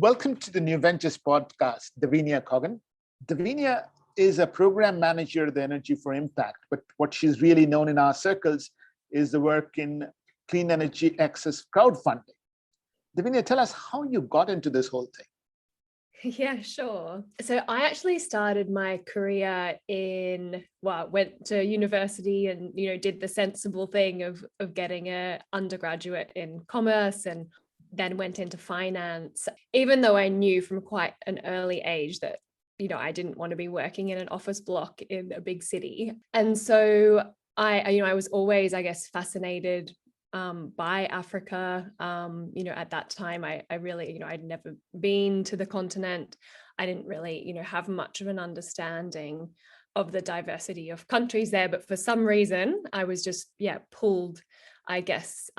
Welcome to the New Ventures podcast, Davinia Cogan. Davinia is a program manager of the Energy for Impact, but what she's really known in our circles is the work in clean energy access crowdfunding. Davinia, tell us how you got into this whole thing. Yeah, sure. So I actually started my career went to university and, did the sensible thing of getting an undergraduate in commerce and then went into finance, even though I knew from quite an early age that, I didn't want to be working in an office block in a big city. And so I was always, I guess, fascinated by Africa. At that time, I really, I'd never been to the continent. I didn't really, have much of an understanding of the diversity of countries there. But for some reason, I was just, pulled, I guess,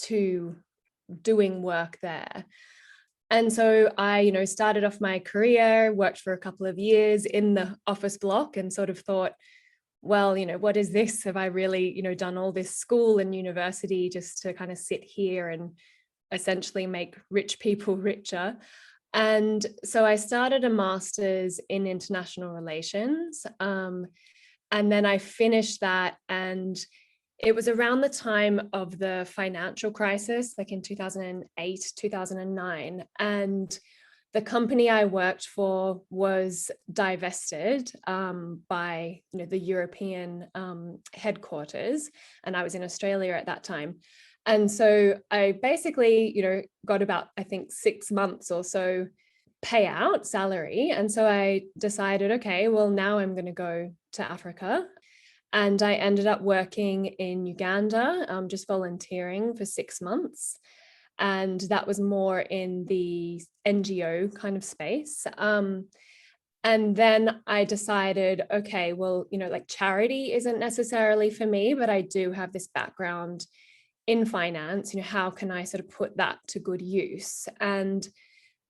to doing work there. And so I, started off my career, worked for a couple of years in the office block and sort of thought, well, what is this? Have I really, done all this school and university just to kind of sit here and essentially make rich people richer? And so I started a master's in international relations. And then I finished that, and it was around the time of the financial crisis, like in 2008, 2009. And the company I worked for was divested by the European headquarters, and I was in Australia at that time. And so I basically, got about, I think, 6 months or so payout salary. And so I decided, okay, well, now I'm going to go to Africa. And I ended up working in Uganda, just volunteering for 6 months. And that was more in the NGO kind of space. And then I decided, okay, well, like charity isn't necessarily for me, but I do have this background in finance. How can I sort of put that to good use? And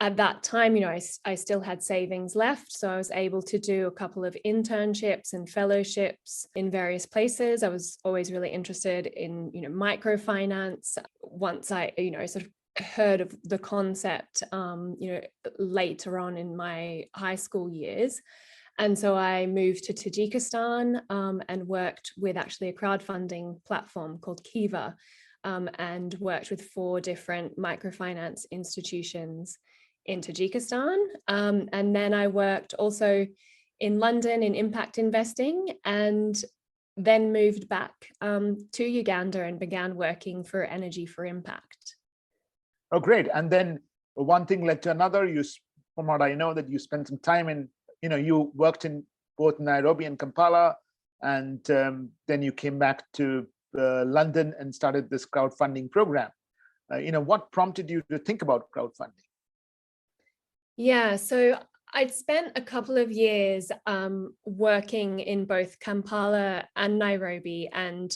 at that time, I still had savings left. So I was able to do a couple of internships and fellowships in various places. I was always really interested in, microfinance. Once I, sort of heard of the concept, later on in my high school years. And so I moved to Tajikistan and worked with actually a crowdfunding platform called Kiva, and worked with 4 different microfinance institutions in Tajikistan. And then I worked also in London in impact investing, and then moved back to Uganda and began working for Energy for Impact. Oh, great. And then one thing led to another. From what I know, that you spent some time in, you worked in both Nairobi and Kampala, and then you came back to London and started this crowdfunding program. What prompted you to think about crowdfunding? Yeah, so I'd spent a couple of years working in both Kampala and Nairobi, and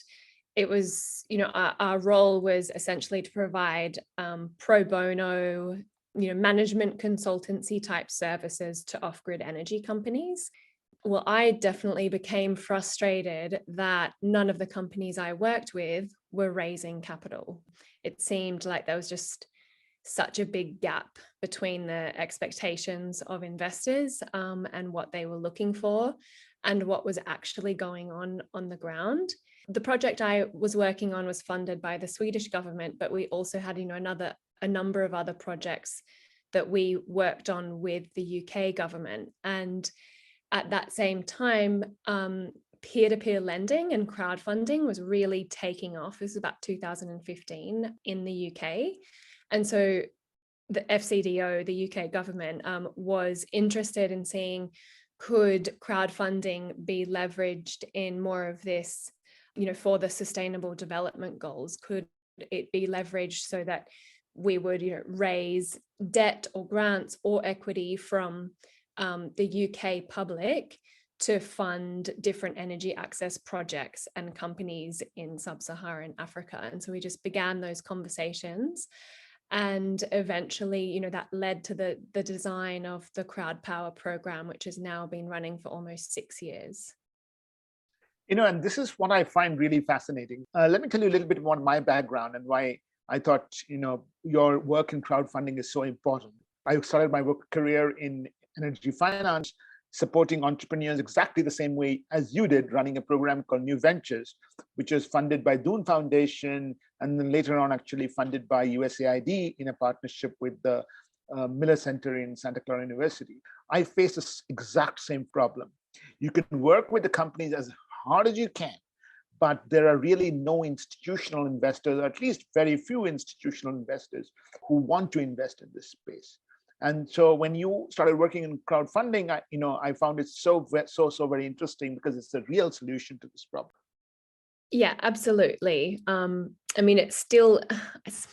it was, our role was essentially to provide pro bono, management consultancy type services to off-grid energy companies. Well, I definitely became frustrated that none of the companies I worked with were raising capital. It seemed like there was just such a big gap between the expectations of investors and what they were looking for and what was actually going on the ground. The project I was working on was funded by the Swedish government, but we also had, a number of other projects that we worked on with the UK government. And at that same time, peer-to-peer lending and crowdfunding was really taking off. This was about 2015 in the UK. And so the FCDO, the UK government, was interested in seeing, could crowdfunding be leveraged in more of this, for the sustainable development goals? Could it be leveraged so that we would, raise debt or grants or equity from the UK public to fund different energy access projects and companies in sub-Saharan Africa? And so we just began those conversations. And eventually, that led to the design of the Crowd Power program, which has now been running for almost 6 years. And this is what I find really fascinating. Let me tell you a little bit about my background and why I thought, your work in crowdfunding is so important. I started my work career in energy finance, supporting entrepreneurs exactly the same way as you did, running a program called New Ventures, which was funded by Doon Foundation, and then later on actually funded by USAID in a partnership with the Miller Center in Santa Clara University. I face this exact same problem. You can work with the companies as hard as you can, but there are really no institutional investors, or at least very few institutional investors who want to invest in this space. And so when you started working in crowdfunding, I found it so very interesting because it's a real solution to this problem. Yeah, absolutely. I mean, it still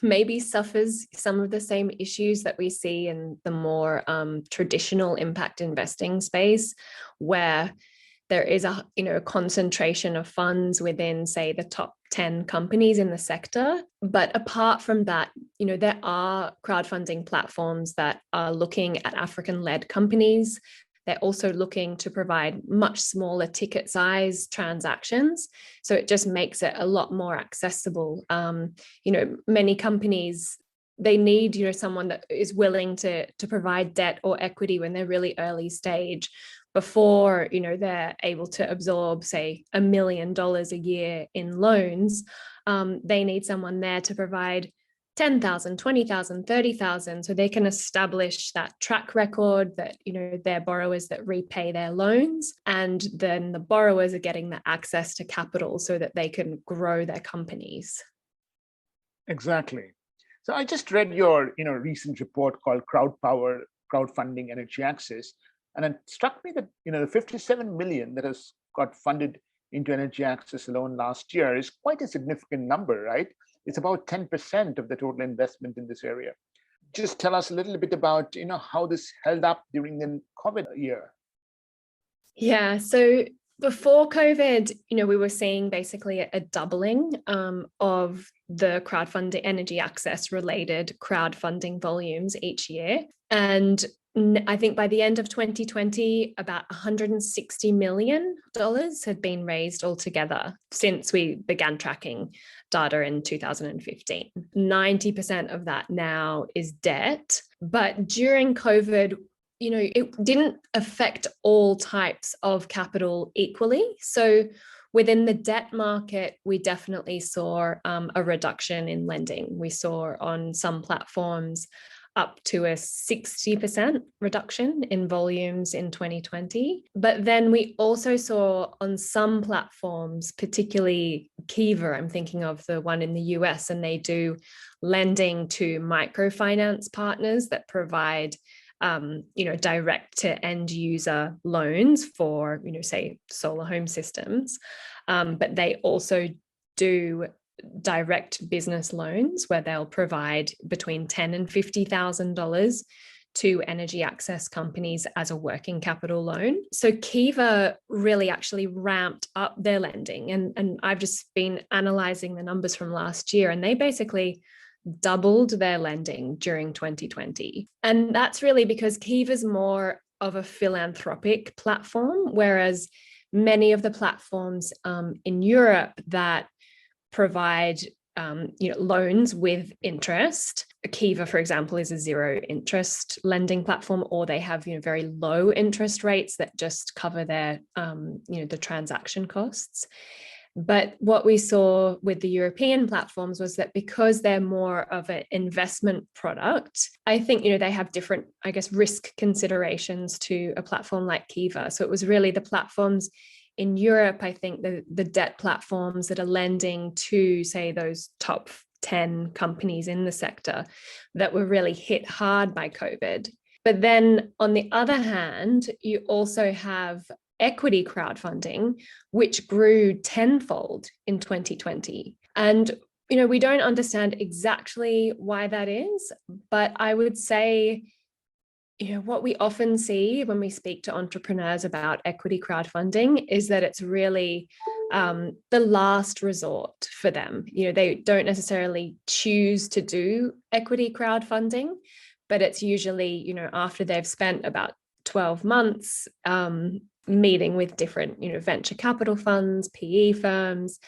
maybe suffers some of the same issues that we see in the more traditional impact investing space, where there is a concentration of funds within, say, the top 10 companies in the sector. But apart from that, there are crowdfunding platforms that are looking at African-led companies. They're also looking to provide much smaller ticket size transactions. So it just makes it a lot more accessible. Many companies, they need, someone that is willing to provide debt or equity when they're really early stage, before they're able to absorb, say, $1 million a year in loans. They need someone there to provide 10,000, 20,000, 30,000, so they can establish that track record that they're borrowers that repay their loans, and then the borrowers are getting the access to capital so that they can grow their companies. Exactly. So I just read your recent report called Crowdfunding Energy Access. And it struck me that the 57 million that has got funded into energy access alone last year is quite a significant number, right? It's about 10% of the total investment in this area. Just tell us a little bit about how this held up during the COVID year. Yeah, so before COVID, we were seeing basically a doubling of the crowdfunding energy access related crowdfunding volumes each year. And I think by the end of 2020, about $160 million had been raised altogether since we began tracking data in 2015. 90% of that now is debt. But during COVID, it didn't affect all types of capital equally. So within the debt market, we definitely saw a reduction in lending. We saw on some platforms up to a 60% reduction in volumes in 2020. But then we also saw on some platforms, particularly Kiva, I'm thinking of the one in the US, and they do lending to microfinance partners that provide direct to end user loans for, say, solar home systems. But they also do direct business loans where they'll provide between $10,000 and $50,000 to energy access companies as a working capital loan. So Kiva really actually ramped up their lending. And I've just been analyzing the numbers from last year, and they basically doubled their lending during 2020. And that's really because Kiva's more of a philanthropic platform, whereas many of the platforms in Europe that provide loans with interest. Kiva, for example, is a zero interest lending platform, or they have very low interest rates that just cover their the transaction costs. But what we saw with the European platforms was that because they're more of an investment product, I think they have different, risk considerations to a platform like Kiva. So it was really the platforms in Europe, I think the debt platforms that are lending to, say, those top 10 companies in the sector that were really hit hard by COVID. But then on the other hand, you also have equity crowdfunding, which grew tenfold in 2020. And, we don't understand exactly why that is, but I would say, what we often see when we speak to entrepreneurs about equity crowdfunding is that it's really the last resort for them. They don't necessarily choose to do equity crowdfunding, but it's usually, after they've spent about 12 months meeting with different, venture capital funds, PE firms,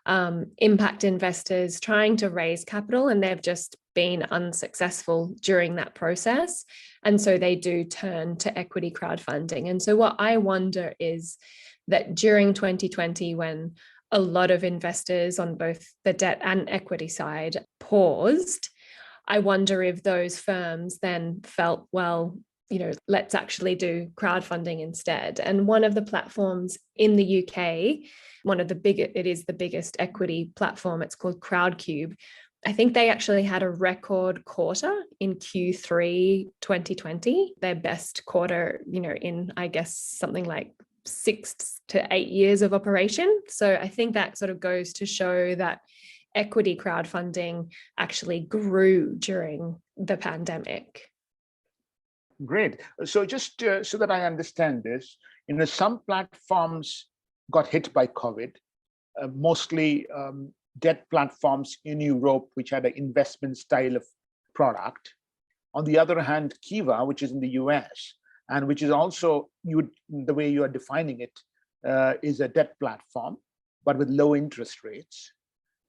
impact investors, trying to raise capital, and they've just been unsuccessful during that process. And so they do turn to equity crowdfunding. And so what I wonder is that during 2020, when a lot of investors on both the debt and equity side paused, I wonder if those firms then felt, well, let's actually do crowdfunding instead. And one of the platforms in the UK, it is the biggest equity platform, it's called Crowdcube. I think they actually had a record quarter in Q3 2020, their best quarter, in, I guess, something like 6 to 8 years of operation. So I think that sort of goes to show that equity crowdfunding actually grew during the pandemic. Great. So just so that I understand this, some platforms got hit by COVID, mostly debt platforms in Europe, which had an investment style of product. On the other hand, Kiva, which is in the US, and which is also, the way you are defining it, is a debt platform, but with low interest rates,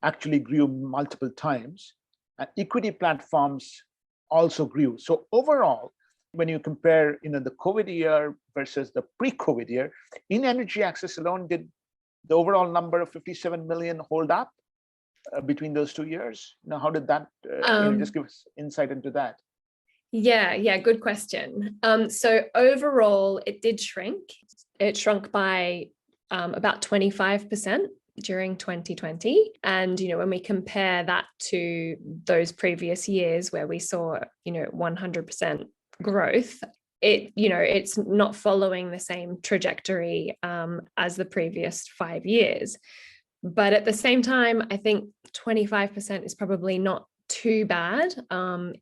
actually grew multiple times. And equity platforms also grew. So overall, when you compare the COVID year versus the pre-COVID year, in energy access alone, did the overall number of 57 million hold up between those 2 years? How did that, just give us insight into that? Yeah, good question. So overall, it did shrink. It shrunk by about 25% during 2020. And, when we compare that to those previous years where we saw, 100% growth, it's not following the same trajectory as the previous 5 years. But at the same time, I think 25% is probably not too bad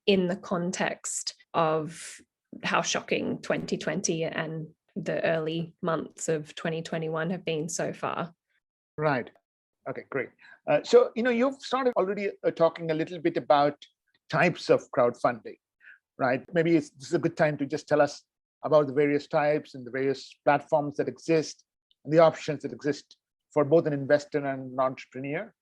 in the context of how shocking 2020 and the early months of 2021 have been so far. Right. Okay, great. So, you've started already talking a little bit about types of crowdfunding, right? Maybe this is a good time to just tell us about the various types and the various platforms that exist and the options that exist for both an investor and an entrepreneur.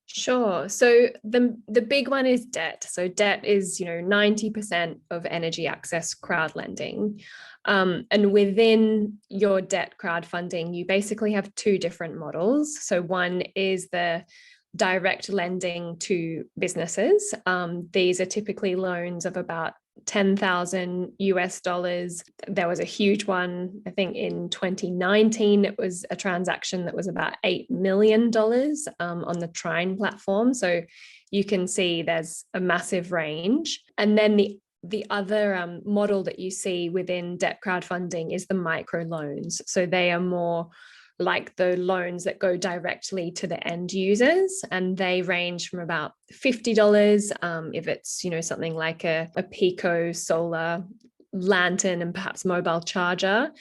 Sure. So the big one is debt. So debt is 90% of energy access crowd lending. And within your debt crowdfunding, you basically have two different models. So one is the direct lending to businesses. These are typically loans of about $10,000. There was a huge one, I think in 2019, it was a transaction that was about $8 million on the Trine platform. So you can see there's a massive range. And then the other model that you see within debt crowdfunding is the micro loans. So they are more like the loans that go directly to the end users, and they range from about $50 if it's something like a Pico solar lantern and perhaps mobile charger,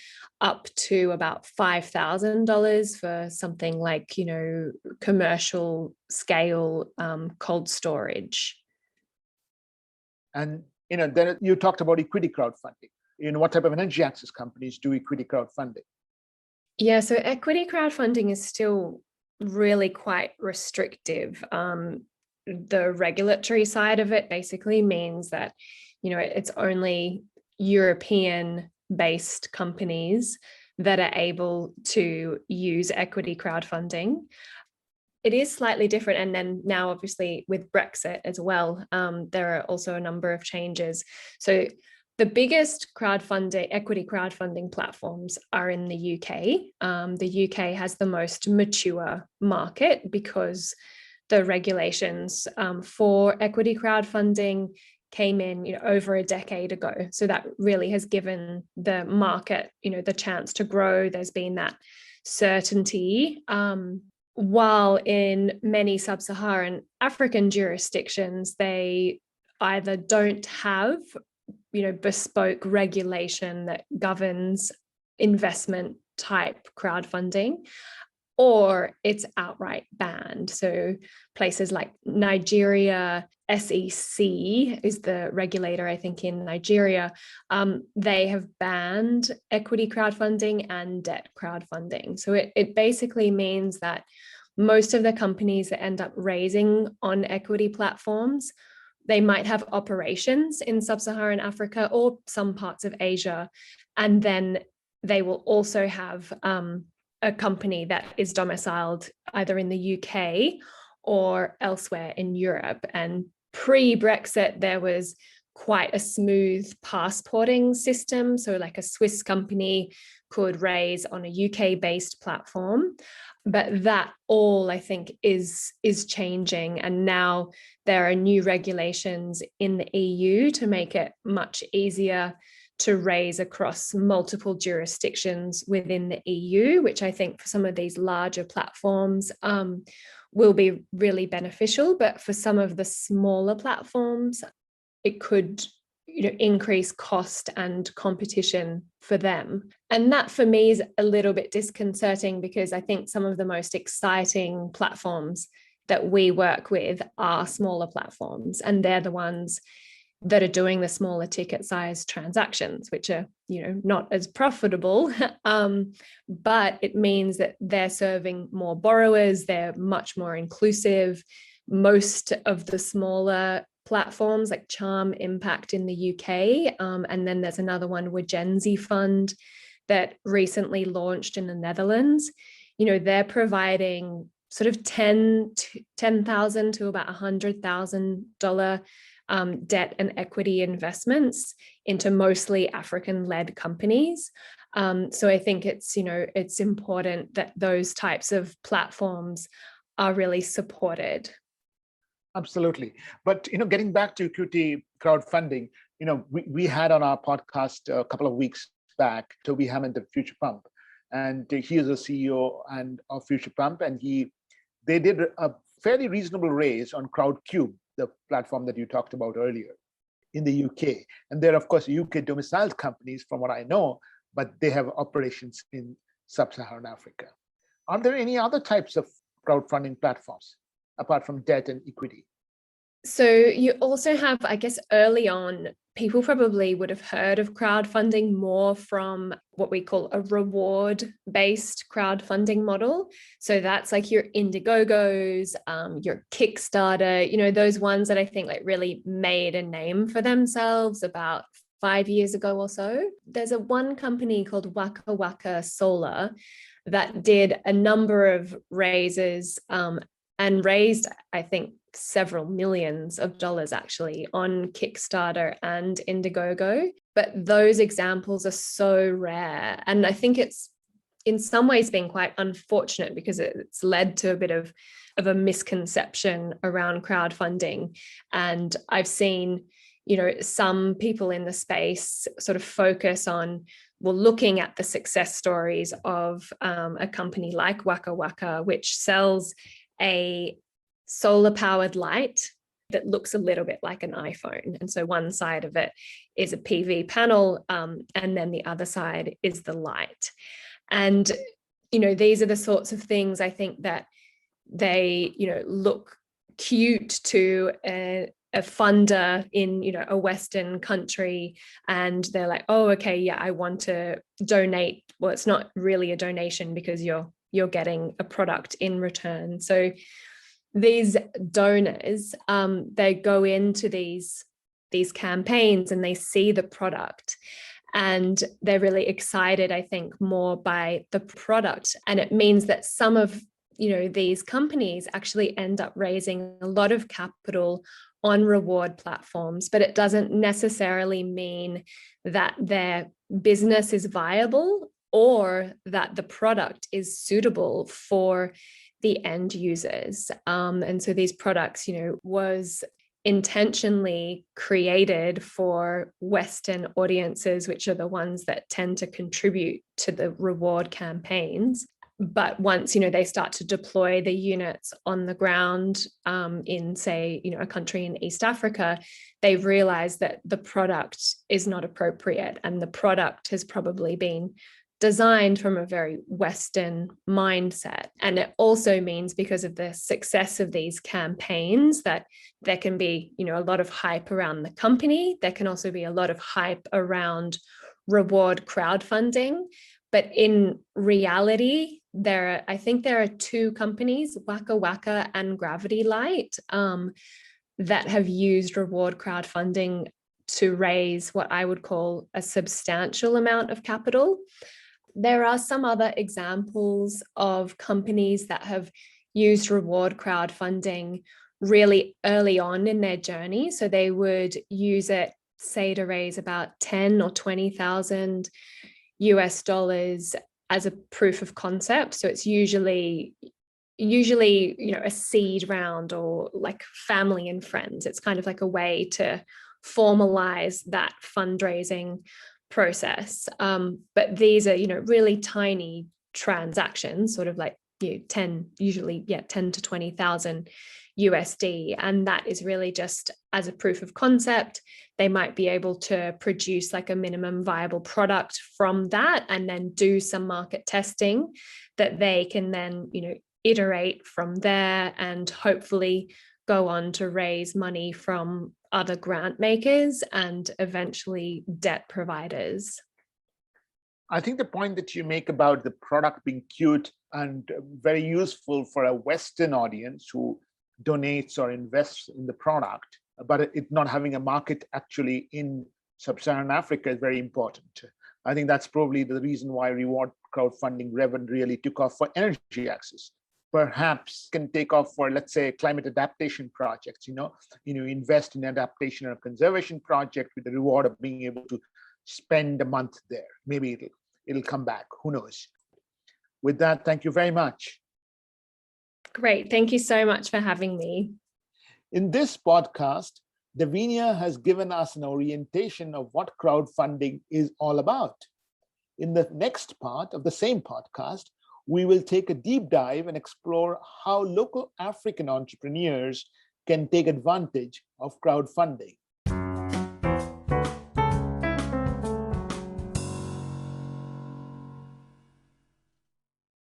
up to about $5,000 for something like commercial scale cold storage. And then you talked about equity crowdfunding. What type of energy access companies do equity crowdfunding? Yeah, so equity crowdfunding is still really quite restrictive. The regulatory side of it basically means that, it's only European-based companies that are able to use equity crowdfunding. It is slightly different. And then now, obviously, with Brexit as well, there are also a number of changes. So the biggest equity crowdfunding platforms are in the UK. The UK has the most mature market because the regulations for equity crowdfunding came in over a decade ago. So that really has given the market the chance to grow. There's been that certainty. While in many sub-Saharan African jurisdictions, they either don't have bespoke regulation that governs investment type crowdfunding, or it's outright banned. So places like Nigeria, SEC is the regulator, I think, in Nigeria. They have banned equity crowdfunding and debt crowdfunding. So it basically means that most of the companies that end up raising on equity platforms they might have operations in sub-Saharan Africa or some parts of Asia, and then they will also have a company that is domiciled either in the UK or elsewhere in Europe. And pre-Brexit, there was quite a smooth passporting system. So like a Swiss company could raise on a UK-based platform. But that all, I think, is changing. And now there are new regulations in the EU to make it much easier to raise across multiple jurisdictions within the EU, which I think for some of these larger platforms will be really beneficial. But for some of the smaller platforms, it could increase cost and competition for them. And that for me is a little bit disconcerting, because I think some of the most exciting platforms that we work with are smaller platforms, and they're the ones that are doing the smaller ticket size transactions, which are not as profitable, but it means that they're serving more borrowers, they're much more inclusive. Most of the smaller platforms like Charm Impact in the UK, and then there's another one, Wagenzi Fund, that recently launched in the Netherlands. They're providing sort of $10,000 to about $100,000 debt and equity investments into mostly African-led companies. So I think it's important that those types of platforms are really supported. Absolutely. But, getting back to equity crowdfunding, we had on our podcast a couple of weeks back, Toby Hammond of Future Pump, and he is a CEO of Future Pump, and they did a fairly reasonable raise on Crowdcube, the platform that you talked about earlier, in the UK. And they're, of course, UK domiciled companies from what I know, but they have operations in sub-Saharan Africa. Are there any other types of crowdfunding platforms apart from debt and equity? So you also have, I guess, early on, people probably would have heard of crowdfunding more from what we call a reward-based crowdfunding model. So that's like your Indiegogos, your Kickstarter, those ones that I think like really made a name for themselves about 5 years ago or so. There's one company called Waka Waka Solar that did a number of raises and raised, I think, several millions of dollars actually on Kickstarter and Indiegogo. But those examples are so rare. And I think it's in some ways been quite unfortunate, because it's led to a bit of a misconception around crowdfunding. And I've seen, some people in the space sort of focus on, looking at the success stories of a company like Waka Waka, which sells a solar powered light that looks a little bit like an iPhone. And so one side of it is a PV panel, and then the other side is the light. And, these are the sorts of things I think that they, look cute to a funder in, a Western country. And they're like, oh, okay, yeah, I want to donate. Well, it's not really a donation, because you're getting a product in return. So these donors, they go into these campaigns and they see the product, and they're really excited, I think, more by the product. And it means that some of these companies actually end up raising a lot of capital on reward platforms, but it doesn't necessarily mean that their business is viable or that the product is suitable for the end users. And so these products, was intentionally created for Western audiences, which are the ones that tend to contribute to the reward campaigns. But once, they start to deploy the units on the ground in, say, a country in East Africa, they've realized that the product is not appropriate, and the product has probably been designed from a very Western mindset. And it also means, because of the success of these campaigns, that there can be, a lot of hype around the company. There can also be a lot of hype around reward crowdfunding. But in reality, I think there are two companies, Waka Waka and Gravity Light, that have used reward crowdfunding to raise what I would call a substantial amount of capital. There are some other examples of companies that have used reward crowdfunding really early on in their journey. So they would use it, say, to raise about 10 or 20,000 US dollars as a proof of concept. So it's usually a seed round or like family and friends. It's kind of like a way to formalize that fundraising process. But these are really tiny transactions, sort of like 10 to 20,000 USD, and that is really just as a proof of concept. They might be able to produce like a minimum viable product from that and then do some market testing that they can then iterate from there and hopefully go on to raise money from other grant makers and eventually debt providers. I think the point that you make about the product being cute and very useful for a Western audience who donates or invests in the product, but it not having a market actually in sub-Saharan Africa is very important. I think that's probably the reason why reward crowdfunding really took off for energy access. Perhaps can take off for, let's say, climate adaptation projects. Invest in adaptation or conservation project with the reward of being able to spend a month there. Maybe it'll come back. Who knows? With that, thank you very much. Great. Thank you so much for having me. In this podcast, Davinia has given us an orientation of what crowdfunding is all about. In the next part of the same podcast, we will take a deep dive and explore how local African entrepreneurs can take advantage of crowdfunding.